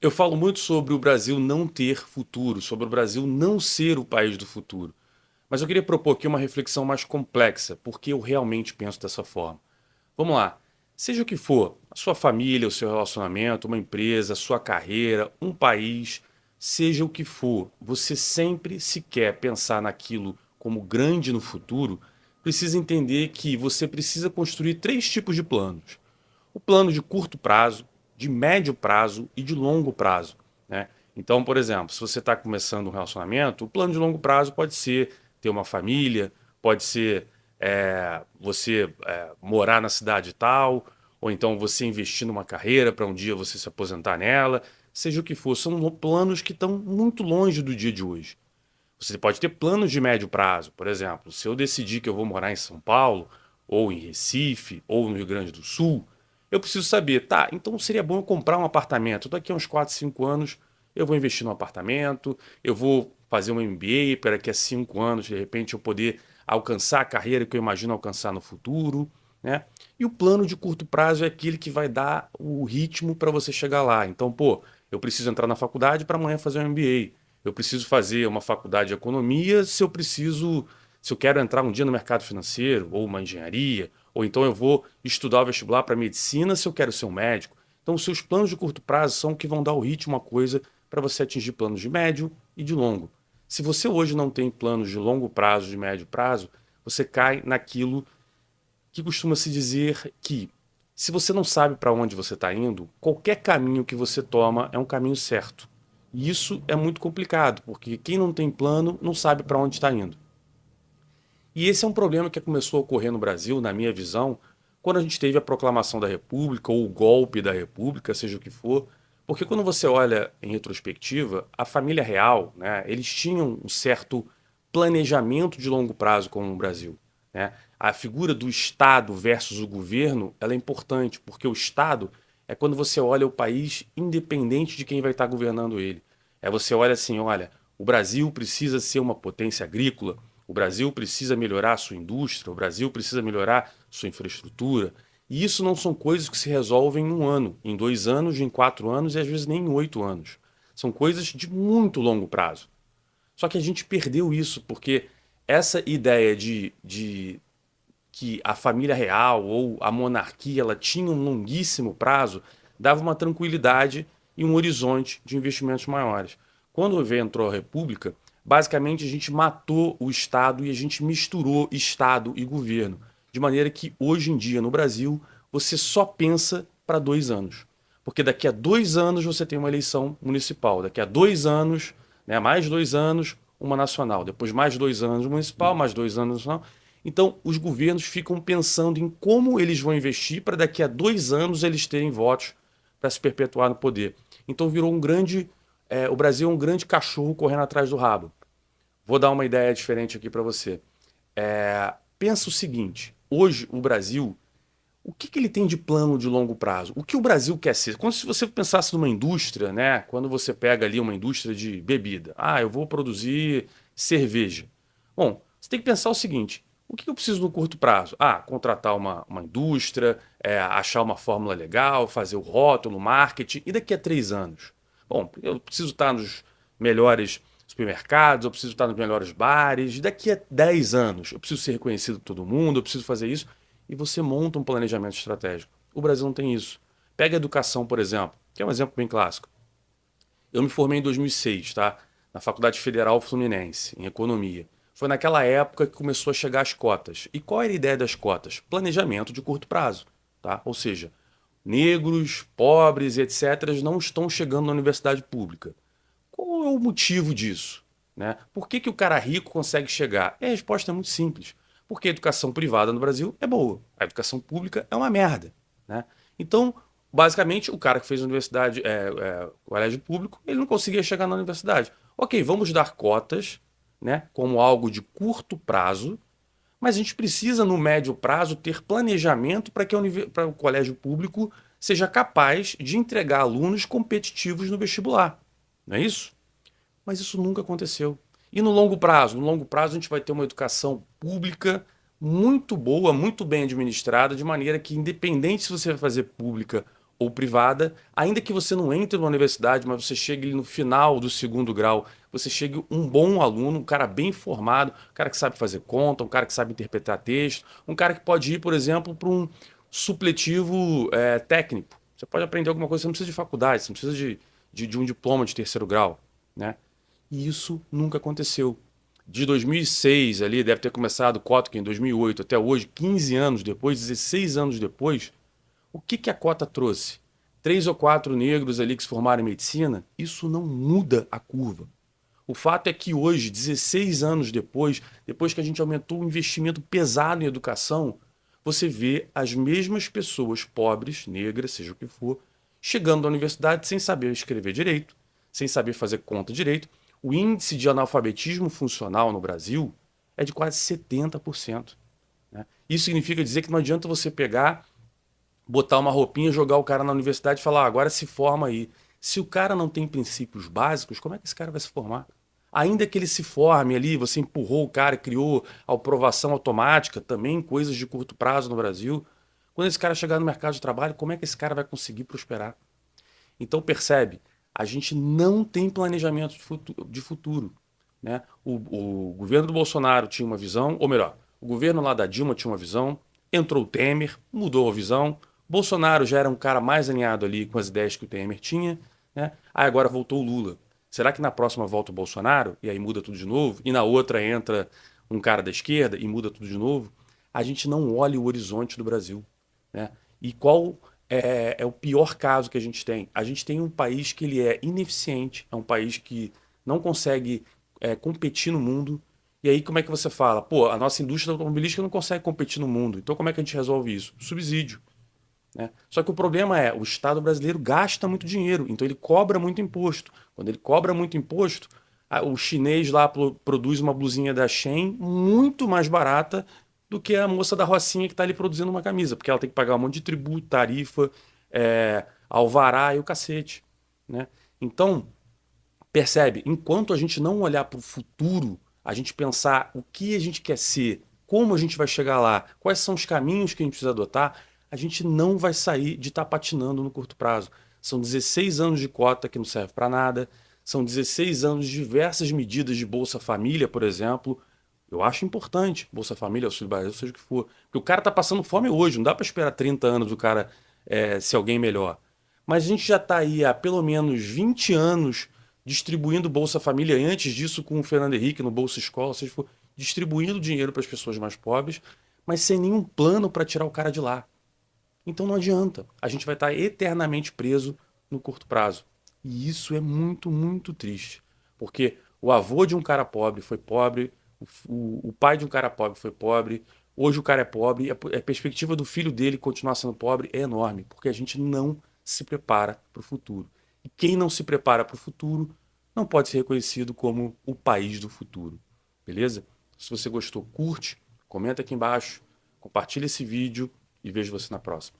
Eu falo muito sobre o Brasil não ter futuro, sobre o Brasil não ser o país do futuro. Mas eu queria propor aqui uma reflexão mais complexa, porque eu realmente penso dessa forma. Vamos lá. Seja o que for, a sua família, o seu relacionamento, uma empresa, a sua carreira, um país, seja o que for, você sempre se quer pensar naquilo como grande no futuro, precisa entender que você precisa construir três tipos de planos. O plano de curto prazo, de médio prazo e de longo prazo, né? Então, por exemplo, se você está começando um relacionamento, o plano de longo prazo pode ser ter uma família, pode ser você morar na cidade tal, ou então você investir numa carreira para um dia você se aposentar nela, seja o que for, são planos que estão muito longe do dia de hoje. Você pode ter planos de médio prazo, por exemplo, se eu decidir que eu vou morar em São Paulo, ou em Recife, ou no Rio Grande do Sul, eu preciso saber, tá, então seria bom eu comprar um apartamento. Daqui a uns 4, 5 anos eu vou investir num apartamento, eu vou fazer um MBA para daqui a 5 anos, de repente, eu poder alcançar a carreira que eu imagino alcançar no futuro, né? E o plano de curto prazo é aquele que vai dar o ritmo para você chegar lá. Então, pô, eu preciso entrar na faculdade para amanhã fazer um MBA. Eu preciso fazer uma faculdade de economia se eu quero entrar um dia no mercado financeiro, ou uma engenharia, ou então eu vou estudar o vestibular para medicina se eu quero ser um médico. Então, os seus planos de curto prazo são o que vão dar o ritmo à coisa para você atingir planos de médio e de longo. Se você hoje não tem planos de longo prazo, de médio prazo, você cai naquilo que costuma se dizer que, se você não sabe para onde você está indo, qualquer caminho que você toma é um caminho certo. E isso é muito complicado, porque quem não tem plano não sabe para onde está indo. E esse é um problema que começou a ocorrer no Brasil, na minha visão, quando a gente teve a proclamação da República ou o golpe da República, seja o que for. Porque quando você olha em retrospectiva, a família real, né, eles tinham um certo planejamento de longo prazo com o Brasil, né? A figura do Estado versus o governo, ela é importante, porque o Estado é quando você olha o país independente de quem vai estar governando ele. É você olha assim, olha, o Brasil precisa ser uma potência agrícola, o Brasil precisa melhorar a sua indústria, o Brasil precisa melhorar sua infraestrutura. E isso não são coisas que se resolvem em um ano, em 2 anos, em 4 anos e às vezes nem em 8 anos. São coisas de muito longo prazo. Só que a gente perdeu isso, porque essa ideia de que a família real ou a monarquia ela tinha um longuíssimo prazo, dava uma tranquilidade e um horizonte de investimentos maiores. Quando entrou a República, basicamente a gente matou o Estado e a gente misturou Estado e governo. De maneira que hoje em dia no Brasil você só pensa para 2 anos. Porque daqui a 2 anos você tem uma eleição municipal, daqui a 2 anos, né, mais 2 anos, uma nacional, depois mais 2 anos municipal, mais 2 anos nacional. Então, os governos ficam pensando em como eles vão investir para daqui a 2 anos eles terem votos para se perpetuar no poder. Então, virou um grande. O Brasil é um grande cachorro correndo atrás do rabo. Vou dar uma ideia diferente aqui para você. Pensa o seguinte: hoje o Brasil, o que ele tem de plano de longo prazo? O que o Brasil quer ser? Quando se você pensasse numa indústria, né? Quando você pega ali uma indústria de bebida, eu vou produzir cerveja. Bom, você tem que pensar o seguinte: o que eu preciso no curto prazo? Contratar uma indústria, achar uma fórmula legal, fazer o rótulo, marketing, e daqui a 3 anos? Bom, eu preciso estar nos melhores supermercados, eu preciso estar nos melhores bares, daqui a 10 anos eu preciso ser reconhecido por todo mundo, eu preciso fazer isso e você monta um planejamento estratégico. O Brasil não tem isso. Pega a educação, por exemplo, que é um exemplo bem clássico. Eu me formei em 2006, tá? Na Faculdade Federal Fluminense, em economia. Foi naquela época que começou a chegar as cotas. E qual era a ideia das cotas? Planejamento de curto prazo, tá? Ou seja, negros, pobres, etc., não estão chegando na universidade pública. Qual é o motivo disso? Né? Por que o cara rico consegue chegar? E a resposta é muito simples. Porque a educação privada no Brasil é boa, a educação pública é uma merda. Né? Então, basicamente, o cara que fez universidade, colégio público, ele não conseguia chegar na universidade. Ok, vamos dar cotas, né, como algo de curto prazo, mas a gente precisa, no médio prazo, ter planejamento para que o colégio público seja capaz de entregar alunos competitivos no vestibular. Não é isso? Mas isso nunca aconteceu. E no longo prazo? No longo prazo a gente vai ter uma educação pública muito boa, muito bem administrada, de maneira que, independente se você vai fazer pública ou privada, ainda que você não entre numa universidade, mas você chegue ali no final do segundo grau, você chegue um bom aluno, um cara bem formado, um cara que sabe fazer conta, um cara que sabe interpretar texto, um cara que pode ir, por exemplo, para um supletivo técnico. Você pode aprender alguma coisa, você não precisa de faculdade, você não precisa de um diploma de terceiro grau, né? E isso nunca aconteceu. De 2006 ali, deve ter começado o cota em 2008 até hoje, 15 anos depois, 16 anos depois, o que que a cota trouxe? 3 ou 4 negros ali que se formaram em medicina, isso não muda a curva. O fato é que hoje, 16 anos depois que a gente aumentou o investimento pesado em educação, você vê as mesmas pessoas pobres, negras, seja o que for, chegando à universidade sem saber escrever direito, sem saber fazer conta direito. O índice de analfabetismo funcional no Brasil é de quase 70%. Né? Isso significa dizer que não adianta você pegar, botar uma roupinha, jogar o cara na universidade e falar, ah, agora se forma aí. Se o cara não tem princípios básicos, como é que esse cara vai se formar? Ainda que ele se forme ali, você empurrou o cara, criou a aprovação automática, também coisas de curto prazo no Brasil. Quando esse cara chegar no mercado de trabalho, como é que esse cara vai conseguir prosperar? Então percebe, a gente não tem planejamento de futuro. Né? O governo do Bolsonaro tinha uma visão, ou melhor, o governo lá da Dilma tinha uma visão, entrou o Temer, mudou a visão. Bolsonaro já era um cara mais alinhado ali com as ideias que o Temer tinha. Né? Aí agora voltou o Lula. Será que na próxima volta o Bolsonaro e aí muda tudo de novo? E na outra entra um cara da esquerda e muda tudo de novo? A gente não olha o horizonte do Brasil. Né? E qual é o pior caso que a gente tem? A gente tem um país que ele é ineficiente, é um país que não consegue competir no mundo. E aí como é que você fala? Pô, a nossa indústria automobilística não consegue competir no mundo. Então como é que a gente resolve isso? Subsídio. Né? Só que o problema é, o Estado brasileiro gasta muito dinheiro, então ele cobra muito imposto. Quando ele cobra muito imposto, o chinês lá produz uma blusinha da Shein muito mais barata do que a moça da Rocinha que está ali produzindo uma camisa, porque ela tem que pagar um monte de tributo, tarifa, alvará e o cacete. Né? Então, percebe, enquanto a gente não olhar para o futuro, a gente pensar o que a gente quer ser, como a gente vai chegar lá, quais são os caminhos que a gente precisa adotar, a gente não vai sair de estar patinando no curto prazo. São 16 anos de cota que não serve para nada, são 16 anos de diversas medidas de Bolsa Família, por exemplo. Eu acho importante, Bolsa Família, Auxílio Brasil, seja o que for. Porque o cara está passando fome hoje, não dá para esperar 30 anos do cara ser alguém melhor. Mas a gente já está aí há pelo menos 20 anos distribuindo Bolsa Família, e antes disso com o Fernando Henrique no Bolsa Escola, seja, distribuindo dinheiro para as pessoas mais pobres, mas sem nenhum plano para tirar o cara de lá. Então não adianta. A gente vai estar eternamente preso no curto prazo. E isso é muito, muito triste. Porque o avô de um cara pobre foi pobre, o pai de um cara pobre foi pobre, hoje o cara é pobre, e a perspectiva do filho dele continuar sendo pobre é enorme, porque a gente não se prepara para o futuro. E quem não se prepara para o futuro não pode ser reconhecido como o país do futuro. Beleza? Se você gostou, curte, comenta aqui embaixo, compartilha esse vídeo e vejo você na próxima.